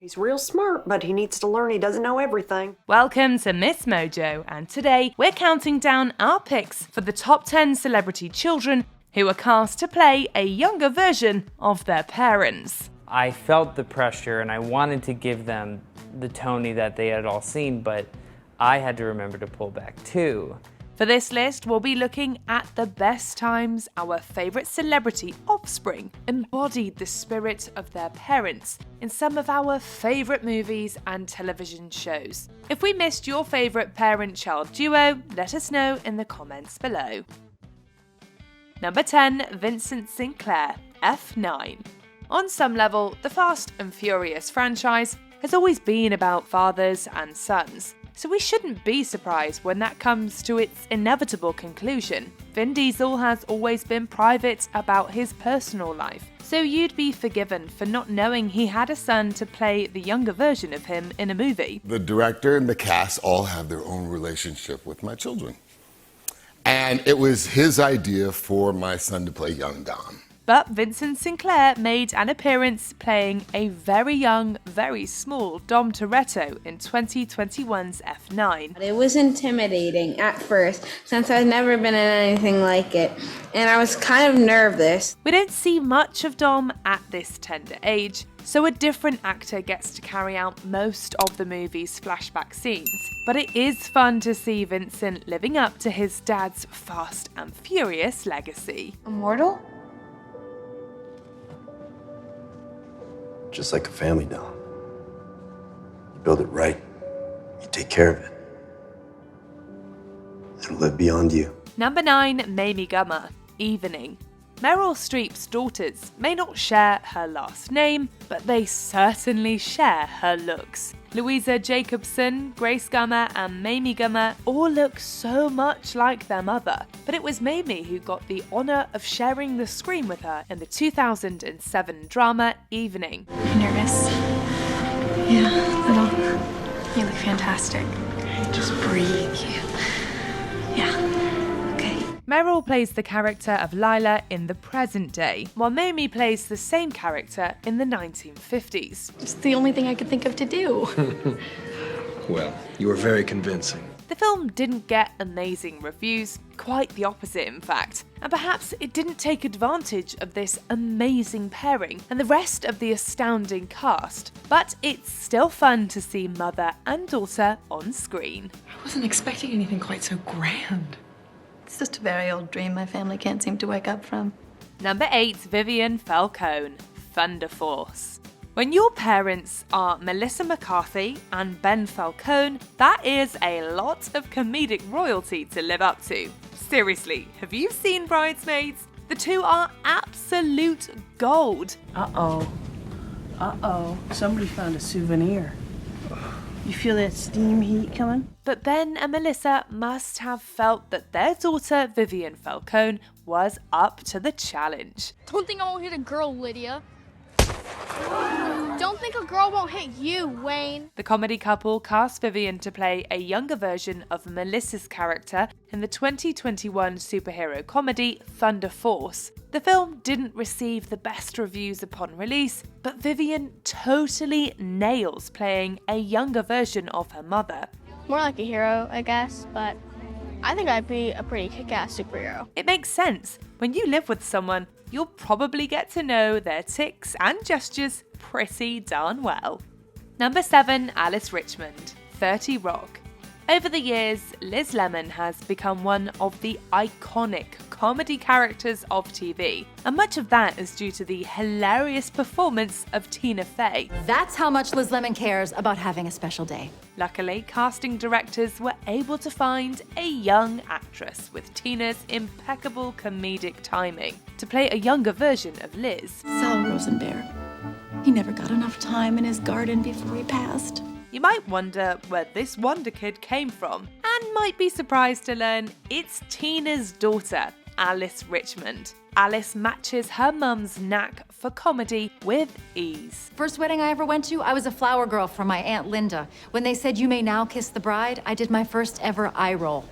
He's real smart, but he needs to learn he doesn't know everything. Welcome to MsMojo, and today we're counting down our picks for the top 10 celebrity children who are cast to play a younger version of their parents. I felt the pressure and I wanted to give them the Tony that they had all seen, but I had to remember to pull back too. For this list, we'll be looking at the best times our favourite celebrity offspring embodied the spirit of their parents in some of our favourite movies and television shows. If we missed your favourite parent-child duo, let us know in the comments below. Number 10, Vincent Sinclair, F9. On some level, the Fast and Furious franchise has always been about fathers and sons, so we shouldn't be surprised when that comes to its inevitable conclusion. Vin Diesel has always been private about his personal life, so you'd be forgiven for not knowing he had a son to play the younger version of him in a movie. The director and the cast all have their own relationship with my children. And it was his idea for my son to play young Dom. But Vincent Sinclair made an appearance playing a very young, very small Dom Toretto in 2021's F9. It was intimidating at first, since I've never been in anything like it, and I was kind of nervous. We don't see much of Dom at this tender age, so a different actor gets to carry out most of the movie's flashback scenes. But it is fun to see Vincent living up to his dad's Fast and Furious legacy. Immortal? Just like a family, Dom. You build it right, you take care of it. It'll live beyond you. Number 9, Mamie Gummer, Evening. Meryl Streep's daughters may not share her last name, but they certainly share her looks. Louisa Jacobson, Grace Gummer and Mamie Gummer all look so much like their mother, but it was Mamie who got the honour of sharing the screen with her in the 2007 drama Evening. Nervous? Yeah, a little. You look fantastic. Just breathe. Yeah. Meryl plays the character of Lila in the present day, while Mamie plays the same character in the 1950s. It's the only thing I could think of to do. Well, you were very convincing. The film didn't get amazing reviews, quite the opposite in fact, and perhaps it didn't take advantage of this amazing pairing and the rest of the astounding cast, but it's still fun to see mother and daughter on screen. I wasn't expecting anything quite so grand. It's just a very old dream my family can't seem to wake up from. Number 8, Vivian Falcone, Thunder Force. When your parents are Melissa McCarthy and Ben Falcone, that is a lot of comedic royalty to live up to. Seriously, have you seen Bridesmaids? The two are absolute gold. Uh-oh. Somebody found a souvenir. You feel that steam heat coming? But Ben and Melissa must have felt that their daughter, Vivian Falcone, was up to the challenge. Don't think I won't hit a girl, Lydia. Don't think a girl won't hit you, Wayne. The comedy couple cast Vivian to play a younger version of Melissa's character in the 2021 superhero comedy Thunder Force. The film didn't receive the best reviews upon release, but Vivian totally nails playing a younger version of her mother. More like a hero, I guess, but I think I'd be a pretty kick-ass superhero. It makes sense. When you live with someone, you'll probably get to know their tics and gestures pretty darn well. Number 7, Alice Richmond, 30 Rock. Over the years, Liz Lemon has become one of the iconic comedy characters of TV, and much of that is due to the hilarious performance of Tina Fey. That's how much Liz Lemon cares about having a special day. Luckily, casting directors were able to find a young actress with Tina's impeccable comedic timing to play a younger version of Liz. Sal Rosenberg. He never got enough time in his garden before he passed. You might wonder where this wonder kid came from, and might be surprised to learn it's Tina's daughter, Alice Richmond. Alice matches her mum's knack for comedy with ease. First wedding I ever went to, I was a flower girl from my Aunt Linda. When they said, "You may now kiss the bride," I did my first ever eye roll.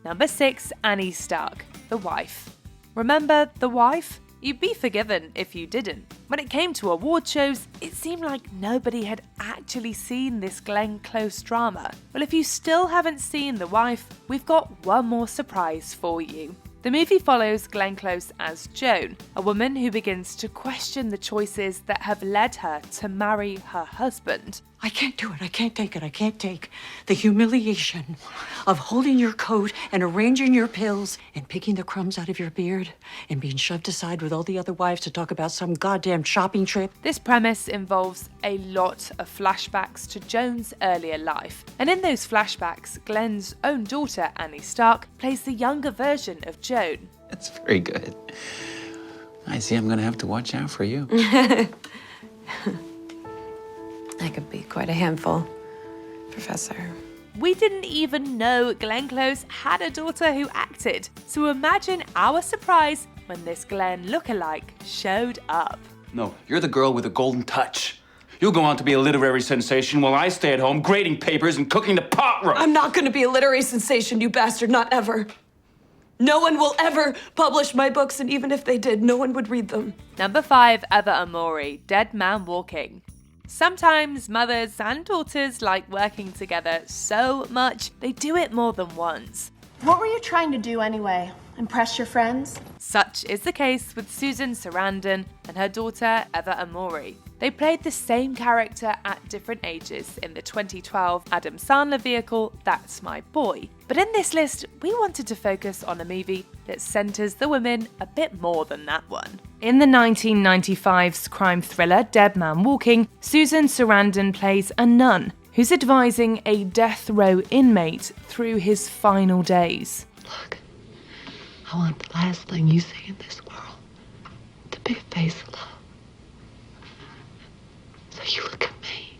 Number 6, Annie Stark, The Wife. Remember The Wife? you'd be forgiven if you didn't. When it came to award shows, it seemed like nobody had actually seen this Glenn Close drama. Well, if you still haven't seen The Wife, we've got one more surprise for you. The movie follows Glenn Close as Joan, a woman who begins to question the choices that have led her to marry her husband. I can't do it. I can't take it. I can't take the humiliation of holding your coat and arranging your pills and picking the crumbs out of your beard and being shoved aside with all the other wives to talk about some goddamn shopping trip. This premise involves a lot of flashbacks to Joan's earlier life. And in those flashbacks, Glenn's own daughter, Annie Stark, plays the younger version of Joan. That's very good. I see I'm gonna have to watch out for you. I could be quite a handful, Professor. We didn't even know Glenn Close had a daughter who acted, so imagine our surprise when this Glenn lookalike showed up. No, you're the girl with the golden touch. You'll go on to be a literary sensation while I stay at home grading papers and cooking the pot roast. I'm not gonna be a literary sensation, you bastard, not ever. No one will ever publish my books, and even if they did, no one would read them. Number 5, Eva Amori, Dead Man Walking. Sometimes mothers and daughters like working together so much they do it more than once. What were you trying to do anyway? Impress your friends? Such is the case with Susan Sarandon and her daughter Eva Amori. They played the same character at different ages in the 2012 Adam Sandler vehicle That's My Boy. But in this list, we wanted to focus on a movie that centres the women a bit more than that one. In the 1995's crime thriller Dead Man Walking, Susan Sarandon plays a nun who's advising a death row inmate through his final days. Look, I want the last thing you see in this world to be a face of love. So you look at me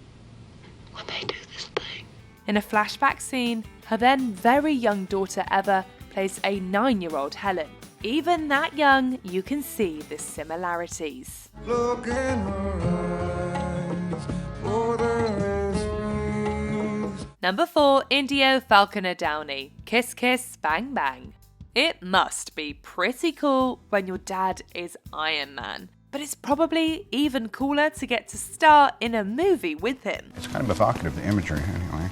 when they do this thing. In a flashback scene, her then very young daughter Eva plays a 9-year-old Helen. Even that young, you can see the similarities. Look in her eyes, for there is peace. Number 4, Indio Falconer Downey, Kiss Kiss Bang Bang. It must be pretty cool when your dad is Iron Man. But it's probably even cooler to get to star in a movie with him. It's kind of evocative, the imagery, anyway.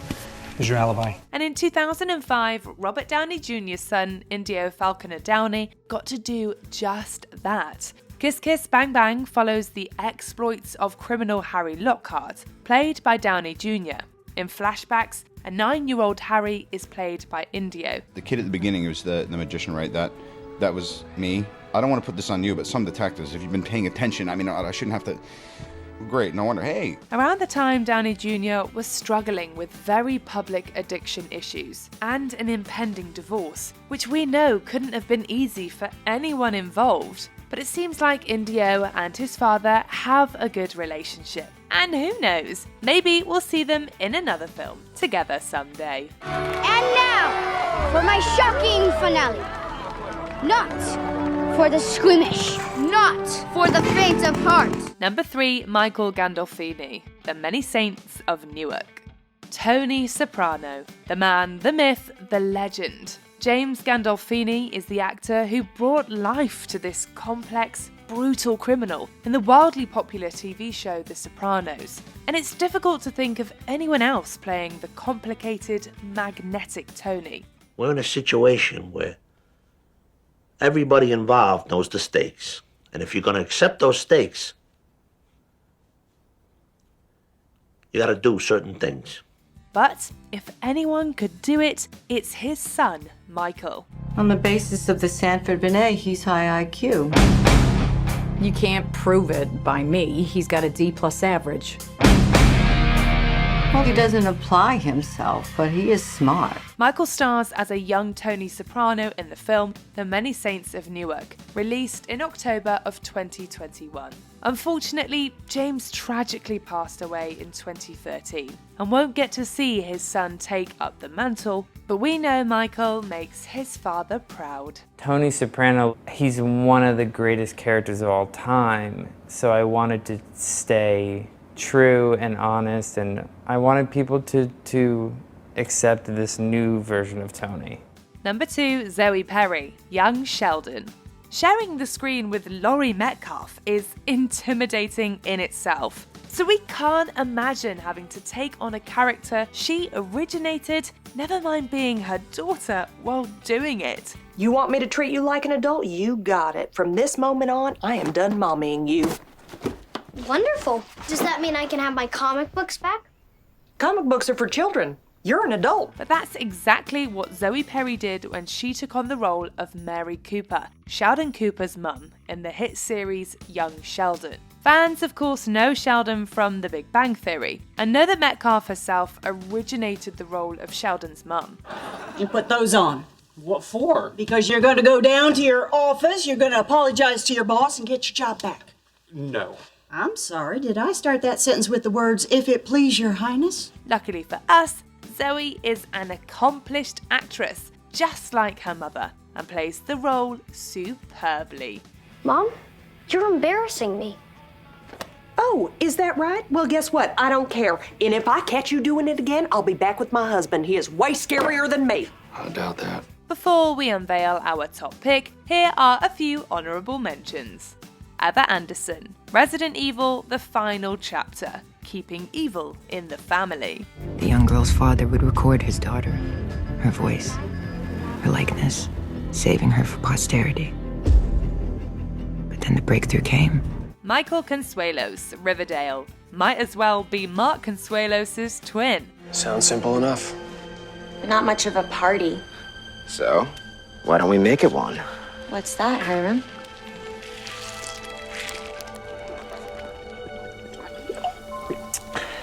Here's your alibi. And in 2005, Robert Downey Jr.'s son, Indio Falconer Downey, got to do just that. Kiss Kiss Bang Bang follows the exploits of criminal Harry Lockhart, played by Downey Jr. In flashbacks, a 9-year-old Harry is played by Indio. The kid at the beginning was the magician, right? That was me. I don't want to put this on you, but some detectives, if you've been paying attention, I mean, I shouldn't have to... Great, no wonder, hey. Around the time Downey Jr. was struggling with very public addiction issues and an impending divorce, which we know couldn't have been easy for anyone involved. But it seems like Indio and his father have a good relationship. And who knows, maybe we'll see them in another film together someday. And now, for my shocking finale. Not for the squeamish, not for the faint of heart. Number 3, Michael Gandolfini, The Many Saints of Newark. Tony Soprano, the man, the myth, the legend. James Gandolfini is the actor who brought life to this complex, brutal criminal in the wildly popular TV show The Sopranos. And it's difficult to think of anyone else playing the complicated, magnetic Tony. We're in a situation where everybody involved knows the stakes. And if you're going to accept those stakes, you got to do certain things. But if anyone could do it, it's his son, Michael. On the basis of the Sanford Binet, he's high IQ. You can't prove it by me. He's got a D+ average. Well, he doesn't apply himself, but he is smart. Michael stars as a young Tony Soprano in the film The Many Saints of Newark, released in October of 2021. Unfortunately, James tragically passed away in 2013 and won't get to see his son take up the mantle, but we know Michael makes his father proud. Tony Soprano, he's one of the greatest characters of all time, so I wanted to stay true and honest, and I wanted people to accept this new version of Tony. Number 2, Zoe Perry, Young Sheldon. Sharing the screen with Laurie Metcalf is intimidating in itself. So we can't imagine having to take on a character she originated, never mind being her daughter while doing it. You want me to treat you like an adult? You got it. From this moment on, I am done mommying you. Wonderful. Does that mean I can have my comic books back? Comic books are for children. You're an adult. But that's exactly what Zoe Perry did when she took on the role of Mary Cooper, Sheldon Cooper's mum, in the hit series Young Sheldon. Fans, of course, know Sheldon from The Big Bang Theory, and know that Metcalf herself originated the role of Sheldon's mum. You put those on. What for? Because you're going to go down to your office, you're going to apologize to your boss, and get your job back. No. I'm sorry, did I start that sentence with the words, "if it please your highness"? Luckily for us, Zoe is an accomplished actress, just like her mother, and plays the role superbly. Mom, you're embarrassing me. Oh, is that right? Well, guess what? I don't care. And if I catch you doing it again, I'll be back with my husband. He is way scarier than me. I doubt that. Before we unveil our top pick, here are a few honourable mentions. Eva Anderson, Resident Evil: The Final Chapter, keeping evil in the family. The young girl's father would record his daughter, her voice, her likeness, saving her for posterity. But then the breakthrough came. Michael Consuelos, Riverdale, might as well be Mark Consuelos' twin. Sounds simple enough. Not much of a party. So, why don't we make it one? What's that, Hiram?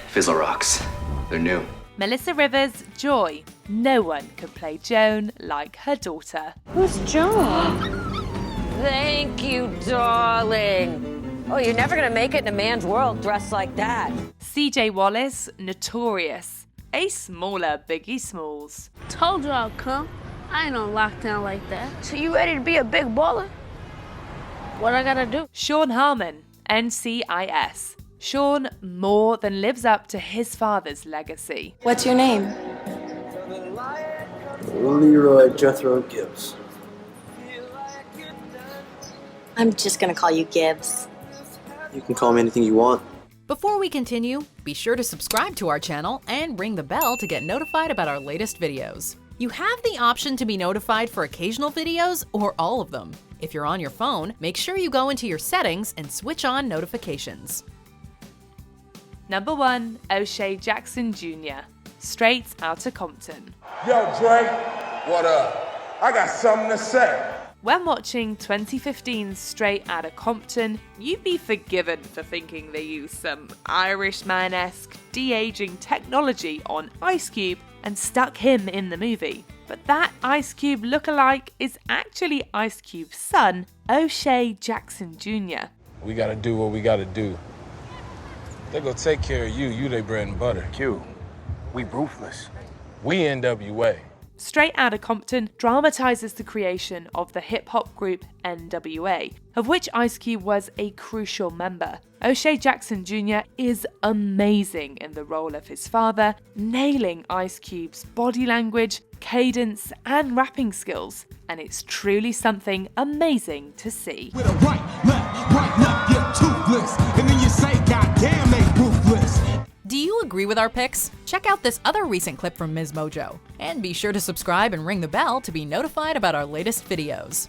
Fizzle rocks. They're new. Melissa Rivers, Joy. No one could play Joan like her daughter. Who's Joan? Thank you, darling. Oh, you're never gonna make it in a man's world dressed like that. CJ Wallace, Notorious. A smaller Biggie Smalls. Told you I'll come. I ain't on lockdown like that. So you ready to be a big baller? What I gotta do? Sean Harmon, NCIS. Sean more than lives up to his father's legacy. What's your name? Leroy Jethro Gibbs. I'm just gonna call you Gibbs. You can call me anything you want. Before we continue, be sure to subscribe to our channel and ring the bell to get notified about our latest videos. You have the option to be notified for occasional videos or all of them. If you're on your phone, make sure you go into your settings and switch on notifications. Number 1, O'Shea Jackson Jr., Straight Outta Compton. Yo, Dre, what up? I got something to say. When watching 2015's Straight Outta Compton, you'd be forgiven for thinking they used some Irishman-esque de-aging technology on Ice Cube and stuck him in the movie. But that Ice Cube lookalike is actually Ice Cube's son, O'Shea Jackson Jr. We gotta do what we gotta do. They gonna take care of you. You they bread and butter. Q, we ruthless. We NWA. Straight Outta Compton dramatizes the creation of the hip-hop group NWA, of which Ice Cube was a crucial member. O'Shea Jackson Jr. is amazing in the role of his father, nailing Ice Cube's body language, cadence, and rapping skills, and it's truly something amazing to see. With a right, left, you're toothless. And then you say, goddamn, they ruthless. Do you agree with our picks? Check out this other recent clip from MsMojo. And be sure to subscribe and ring the bell to be notified about our latest videos.